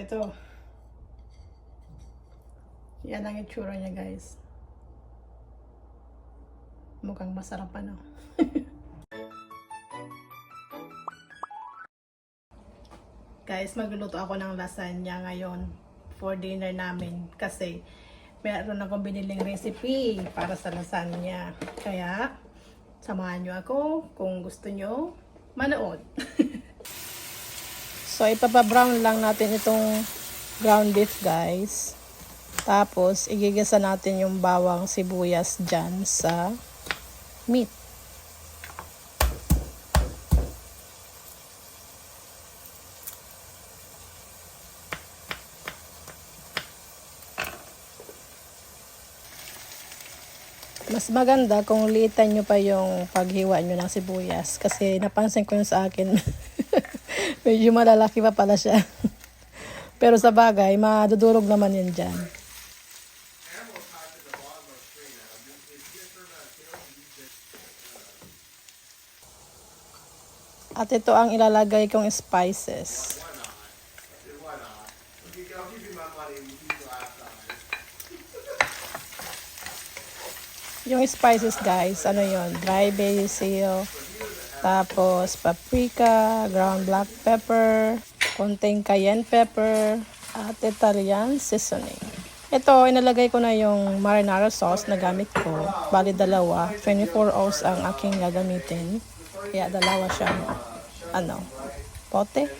ito. Yan ang itsura niya, guys. Mukhang masarap ano. Guys, magluluto ako ng lasagna ngayon for dinner namin kasi meron akong biniling recipe para sa lasagna. Kaya, samahan nyo ako kung gusto nyo manood. So, ipapa-brown lang natin itong ground beef, guys. Tapos, igigisa natin yung bawang sibuyas dyan sa meat. Mas maganda kung liitan nyo pa yung paghiwa nyo ng sibuyas. Kasi napansin ko yung sa akin. Medyo malalaki pa pala siya. Pero sa bagay, madudurog naman yun dyan. At ito ang ilalagay kong spices. Yung spices, guys, ano yon? Dry basil, tapos paprika, ground black pepper, konting cayenne pepper, at Italian seasoning. Ito, inalagay ko na yung marinara sauce na gamit ko. Bali dalawa, 24 ounce ang aking gagamitin. Kaya dalawa siyang, pote.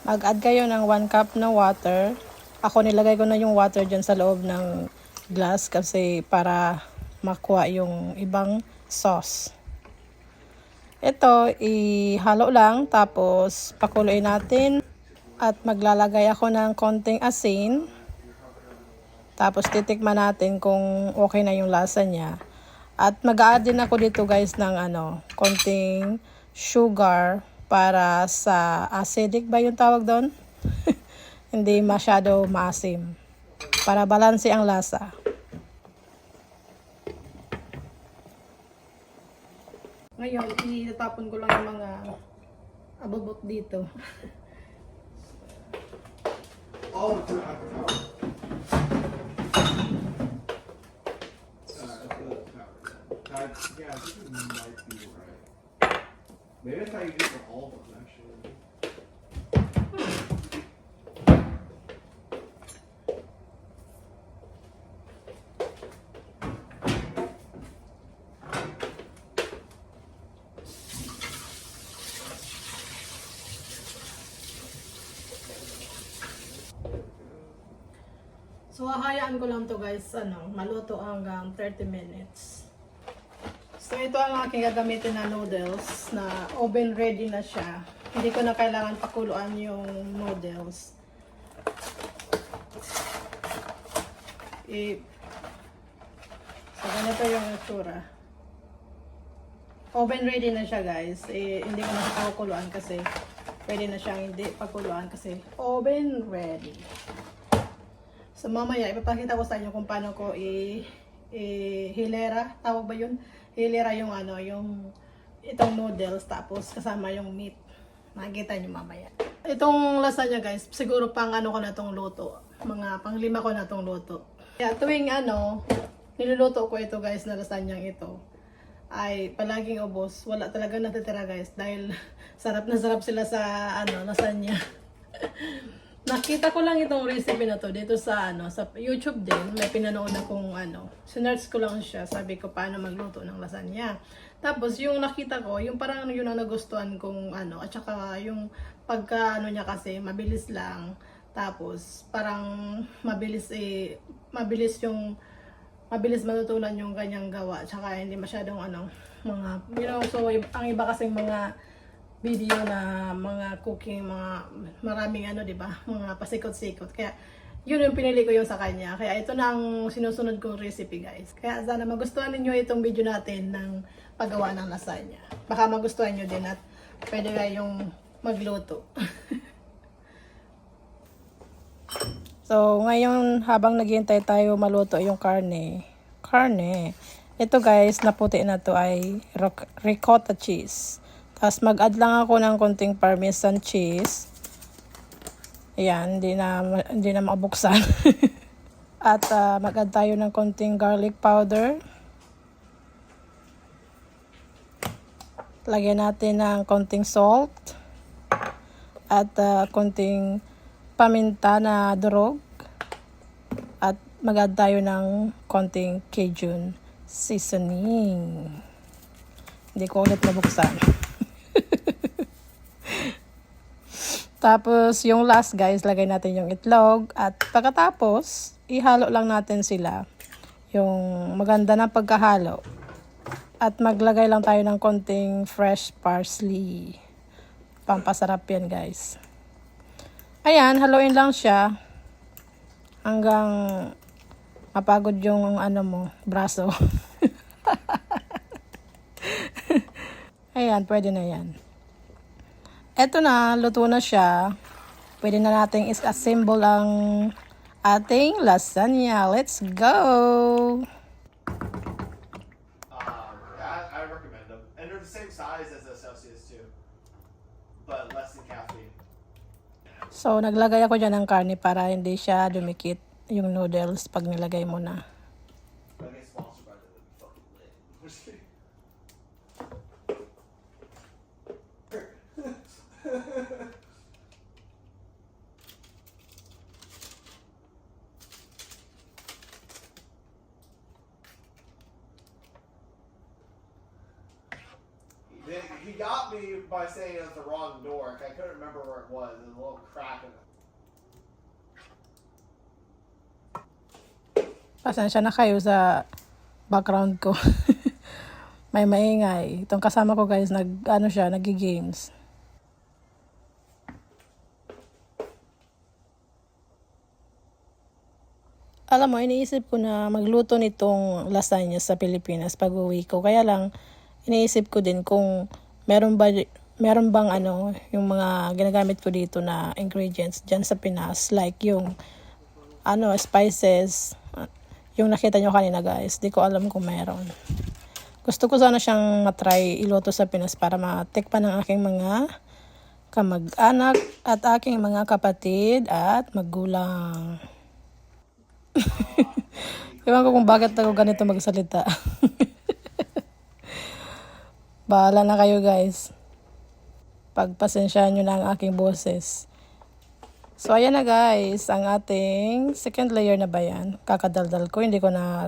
Mag-add kayo ng 1 cup na water. Ako nilagay ko na yung water dyan sa loob ng glass kasi para makuha yung ibang sauce. Ito, ihalo lang tapos pakuluin natin at maglalagay ako ng konting asin. Tapos titikman natin kung okay na yung lasa niya. At mag-a-add din ako dito, guys, ng konting sugar para sa acidic ba yung tawag doon? Hindi masyado maasim. Para balanse ang lasa. Ngayon, itatapon ko lang yung mga abubot dito. Yeah, I think it might be right. Maybe that's how you do it for all of them, actually. So, hahayaan ko lang to, guys, maluto hanggang 30 minutes. So, ito ang aking gagamitin na noodles na oven ready na siya. Hindi ko na kailangan pakuluan yung noodles. So, ganito yung itsura. Oven ready na siya, guys. Hindi ko na siya pakuluan kasi pwede na siyang hindi pakuluan kasi oven ready. So, mamaya, ipapakita ko sa inyo kung paano ko hilera. Tawag ba yun? Hilera yung itong noodles, tapos kasama yung meat. Makikita nyo mamaya. Itong lasagna, guys, siguro pang ko na itong luto. Mga pang 5 ko na itong luto. Kaya tuwing niluluto ko ito, guys, na lasagna ito, ay palaging ubos. Wala talaga natitira, guys, dahil sarap na sarap sila sa lasagna. Nakita ko lang itong recipe na to dito sa sa YouTube din. May pinanood akong sinearch ko lang siya. Sabi ko paano magluto ng lasagna. Tapos yung nakita ko, yung parang yun ang nagustuhan kong at saka yung pagka niya kasi mabilis lang. Tapos parang mabilis matutunan yung kanyang gawa. Tsaka hindi masyadong mga so ang iba kasing mga video na mga cooking, mga maraming di ba? Mga pasikot-sikot. Kaya yun yung pinili ko yung sa kanya. Kaya ito na ang sinusunod kong recipe, guys. Kaya sana magustuhan niyo itong video natin ng paggawa ng lasagna. Baka magustuhan niyo din at pwede kayong magluto. So, ngayon habang naghihintay tayo maluto yung karne. Ito, guys, na puti na to ay ricotta cheese. Tapos mag-add lang ako ng konting parmesan cheese. Ayan, hindi na mabuksan. At mag-add tayo ng konting garlic powder. Lagyan natin ng konting salt. At konting paminta na durog. At mag-add tayo ng konting Cajun seasoning. Hindi ko ulit nabuksan. Tapos, yung last guys, lagay natin yung itlog. At pagkatapos, ihalo lang natin sila. Yung maganda na pagkahalo. At maglagay lang tayo ng konting fresh parsley. Pampasarap yan guys. Ayan, haluin lang siya. Hanggang mapagod yung braso. Ayan, pwede na yan. Eto na, luto na siya. Pwede na natin is-assemble ang ating lasagna. Let's go! I recommend them. And they're the same size as the Celsius too. But less than caffeine. So, naglagay ako dyan ng karne para hindi siya dumikit yung noodles pag nilagay mo na. I get sponsored by the fucking lid. I'm just kidding. He got me by saying it was the wrong door. I couldn't remember where it was. There's a little crack in it. Pasensya na kayo sa background ko. May maingay. Itong kasama ko guys, nag-games. Alam mo, iniisip ko na magluto nitong lasagna sa Pilipinas pag uwi ko. Kaya lang, iniisip ko din kung meron bang yung mga ginagamit ko dito na ingredients dyan sa Pinas. Like yung spices. Yung nakita nyo kanina guys. Di ko alam kung meron. Gusto ko sana siyang matry iluto sa Pinas para matikpan ng aking mga kamag-anak at aking mga kapatid at magulang. Ewan ko kung bakit ako ganito magsalita. Bahala na kayo guys. Pagpasensyahan nyo na ang aking boses. So ayan na guys, ang ating second layer na ba yan? Kakadaldal ko, hindi ko na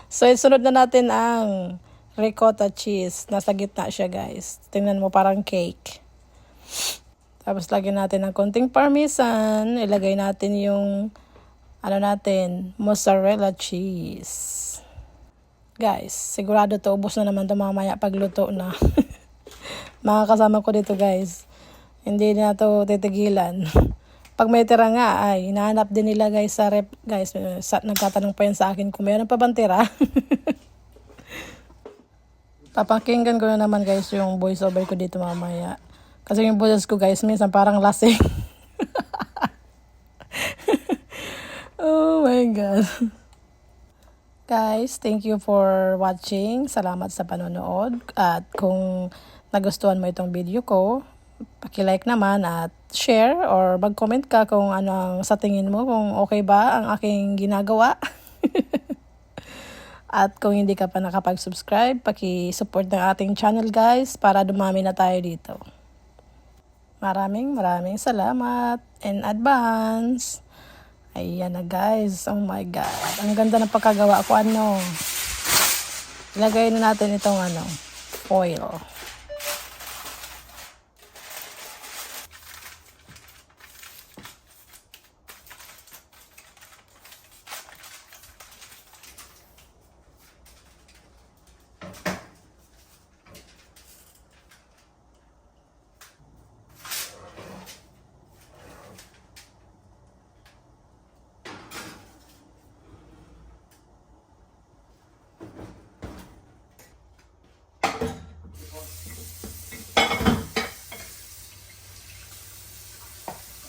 So isunod na natin ang ricotta cheese. Nasa gitna siya guys. Tingnan mo parang cake. Tapos lagyan natin ng konting parmesan. Ilagay natin yung mozzarella cheese. Guys, sigurado to ubos na naman to mamaya pagluto na. Mga kasama ko dito guys. Hindi na to titigilan. Pag may tira nga ay hinahanap din nila guys sa rep. Guys, nagtatanong pa yan sa akin kung mayroon pa bang tira. Papakinggan ko na naman guys yung voice over ko dito mamaya. Kasi yung boses ko guys minsan parang lasing. Oh my God. Guys, thank you for watching. Salamat sa panonood. At kung nagustuhan mo itong video ko, paki-like naman at share or mag-comment ka kung ano ang sa tingin mo, kung okay ba ang aking ginagawa. At kung hindi ka pa nakapag-subscribe, paki-support ng ating channel guys para dumami na tayo dito. Maraming salamat in advance. Ayan na guys. Oh my God. Ang ganda ng pagkagawa ko. Ilagay na natin itong foil.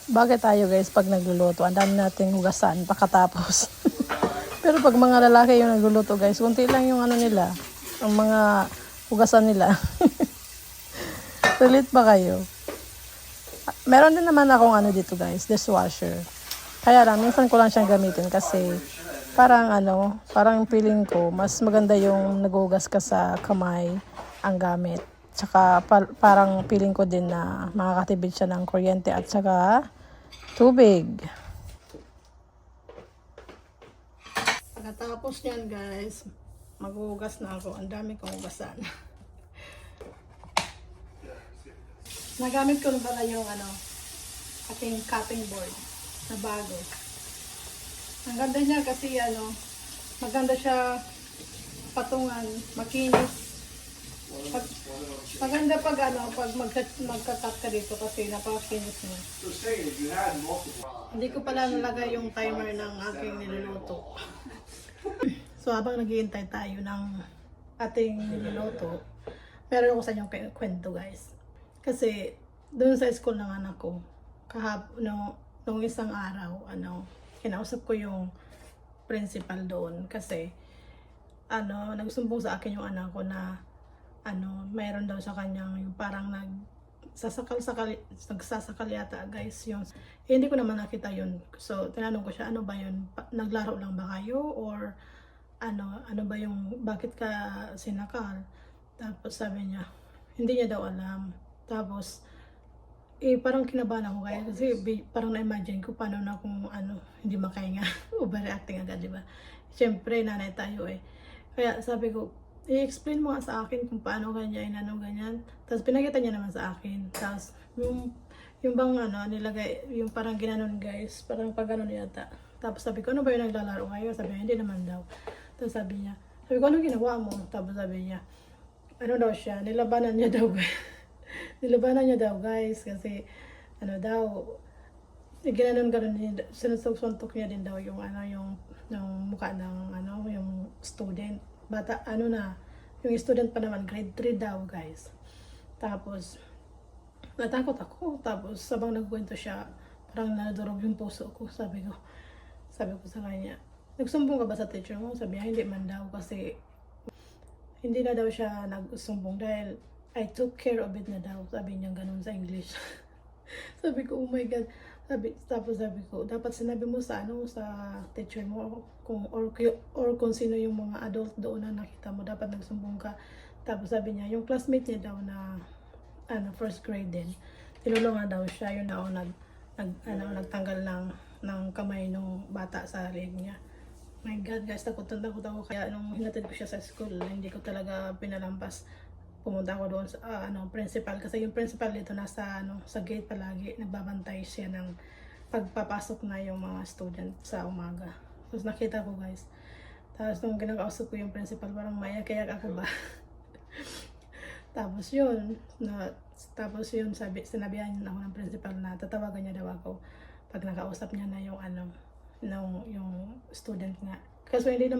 Bakit tayo guys pag nagluluto, ang dami nating hugasan pagkatapos. Pero pag mga lalaki yung nagluluto guys, kunti lang yung nila, ang mga hugasan nila. Relate ba kayo? Meron din naman akong ano dito guys, dishwasher. Kaya lang, minsan ko lang siyang gamitin kasi parang parang feeling ko, mas maganda yung nagugas ka sa kamay ang gamit. Tsaka parang feeling ko din na makakatipid siya ng kuryente at saka tubig. Pagkatapos niyan guys, maghuhugas na ako. Ang dami kong hugasan. Nagamit ko na pala yung ating cutting board na bago. Ang ganda niya kasi maganda siya patungan, makinis. Maganda pag magka-cut ka dito kasi napakakinis niya. Hindi ko pala nalagay yung timer ng aking niluluto. So habang naghihintay tayo ng ating niluluto, meron ako sa inyong kwento guys. Kasi doon sa school ng anak ko, nung isang araw, kinausap ko yung principal doon kasi nagsumbong sa akin yung anak ko na mayroon daw sa kanyang yung parang nagsasakal yata guys yung hindi ko naman nakita yun. So tinanong ko siya, ano ba yun? Naglaro lang ba kayo or ano ba yung bakit ka sinakal? Tapos sabi niya, hindi niya daw alam. Tapos parang kinabahan ako kaya kasi parang na-imagine ko paano na kung hindi makahinga overreacting agad, di ba? Siyempre nanay tayo eh. Kaya sabi ko, i-explain mo nga sa akin kung paano ganyan, ganyan. Tapos pinakita niya naman sa akin. Tapos yung bang nilagay, yung parang ginanon guys, parang pag yata. Tapos sabi ko, ano ba yung naglalaro kayo? Sabi niya, hindi naman daw. Tapos sabi ko, anong ginawa mo? Tapos sabi niya, daw siya, nilabanan niya daw nilabanan niya daw guys kasi ginanon niya, sinusuntok niya din daw yung yung mukha ng yung student. Bata, yung student pa naman, grade 3 daw guys. Tapos, natakot ako. Tapos, sabang nagkwento siya, parang nadurog yung puso ko. Sabi ko sa kanya, nagsumbong ka ba sa teacher mo? Sabi niya, hindi man daw kasi hindi na daw siya nagsumbong dahil I took care of it na daw. Sabi niya ganun sa English. Sabi ko, oh my God. Tapos sabi ko, dapat sinabi mo sa sa teacher mo or kung sino yung mga adult doon na nakita mo, dapat nagsumbong ka. Tapos sabi niya, yung classmate niya daw na first grade din, tinulungan daw siya, yun daw nagtanggal ng kamay ng bata sa leg niya. My God guys, takot ako. Kaya nung hinatid ko siya sa school, hindi ko talaga pinalampas. Pumunta ako doon sa principal kasi yung principal dito nasa sa gate palagi, nagbabantay siya ng pagpapasok na yung mga student sa umaga. Tapos nakita ko guys. Tapos nung kinakausap ko yung principal, parang maiyak ako ba? Tapos yun, sinabihan niya ako ng principal na tatawagan niya daw ako pag nakausap niya na yung yung student nga. Kasi hindi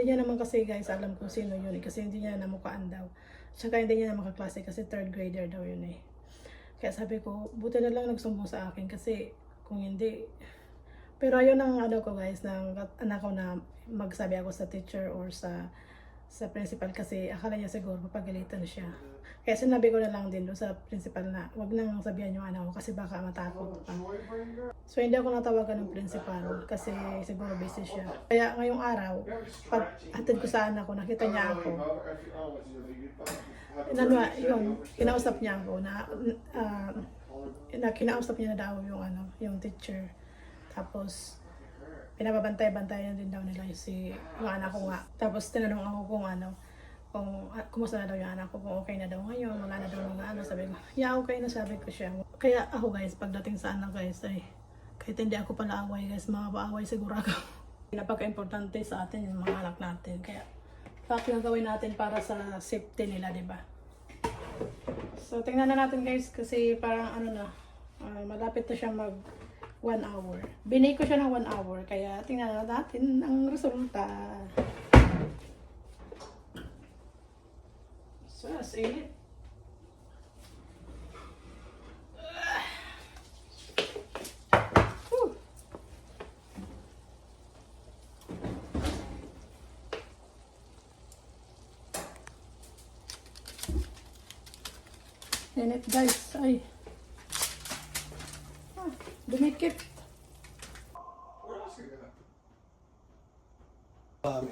niya naman kasi guys alam kung sino yun kasi hindi niya namukaan daw. Tsaka hindi niya na makaklase kasi third grader daw yun eh. Kaya sabi ko, buti na lang nagsumbong sa akin kasi kung hindi. Pero ayun ang ko guys, ng anak ko na magsabi ako sa teacher or sa principal kasi akala niya siguro papagalitan siya. Kaya sinabi ko na lang din doon sa principal na wag nang sabihan yung anak ko kasi baka matakot pa. So hindi ako natawagan ng principal kasi siguro busy siya. Kaya ngayong araw, pag hatid ko sa anak ko, nakita niya ako. Kinausap niya ako na kinausap niya na daw yung teacher. Tapos pinababantay-bantayan din daw nila yung anak ko nga. Tapos tinanong ako kung kumusta na daw yung anak ko, kung okay na daw ngayon, wala na daw mga sabi ko, yeah, okay na, sabi ko siya. Kaya ako guys, pagdating sa anak guys, kahit hindi ako pala away guys, makapaaway siguro ako. Napaka-importante sa atin yung mga anak natin, kaya lahat gawin natin para sa safety nila, di ba? So tingnan na natin guys, kasi parang malapit na siya mag 1 hour. Binake ko siya ng 1 hour, kaya tingnan natin ang resulta. So, init. Init guys. Ay. Ah, dumikit. Where else are you gonna?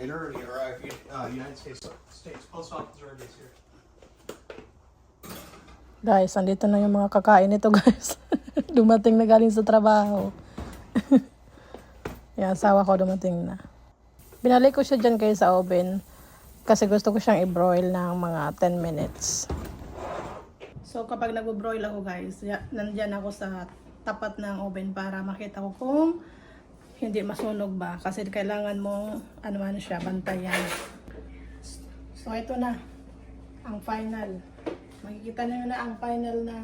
It already arrived. United States Post Office already is here. Guys, andito na yung mga kakain nito guys. Dumating na galing sa trabaho. Yung asawa ko dumating na. Binalik ko siya dyan guys sa oven. Kasi gusto ko siyang i-broil ng mga 10 minutes. So kapag nag-broil ako guys, nandyan ako sa tapat ng oven para makita ko kung hindi masunog ba. Kasi kailangan mo, ano man siya, bantayan. So ito na, ang final. Makikita niyo na ang final na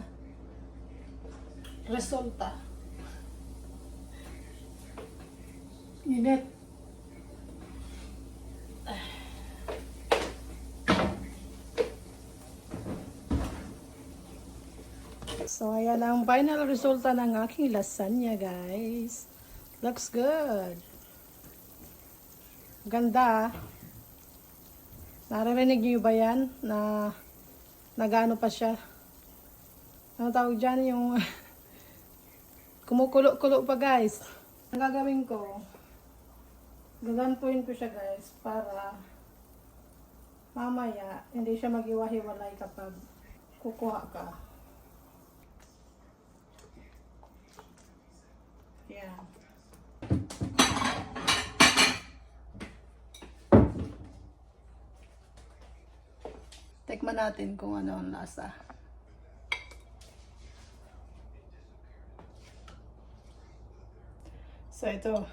resulta. Init. So, ayan ang final resulta ng aking lasagna, guys. Looks good. Ganda. Naririnig niyo ba yan? Na nagano pa siya. Ano tawag dyan? Yung kumukulo-kulo pa, guys. Ang gagawin ko, gagantuin ko siya, guys, para mamaya hindi siya mag-iwa-hiwalay kapag kukuha ka. Yan. Tikman natin kung ano ang lasa. So ito.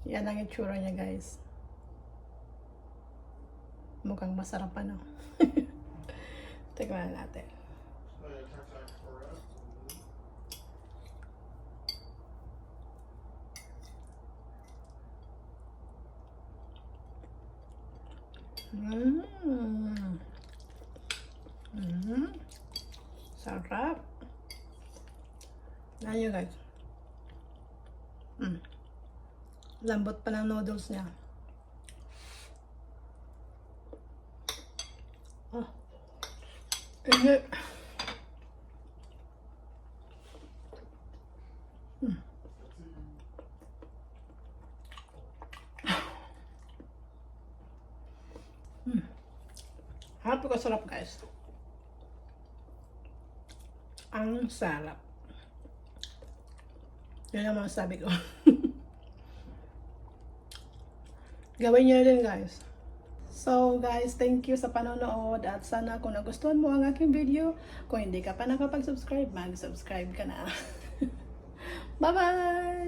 Yan ang itsura niya, guys. Mukhang masarap ano. Tikman natin. Sarap. Ayan guys. Lambot pa ng noodles niya. Ah. Init. Harap ko sarap guys. Ang sarap. Yan ang masasabi ko. Gawin nyo din guys. So guys, thank you sa panonood at sana kung nagustuhan mo ang aking video, kung hindi ka pa nakapag-subscribe, mag-subscribe ka na. Bye-bye!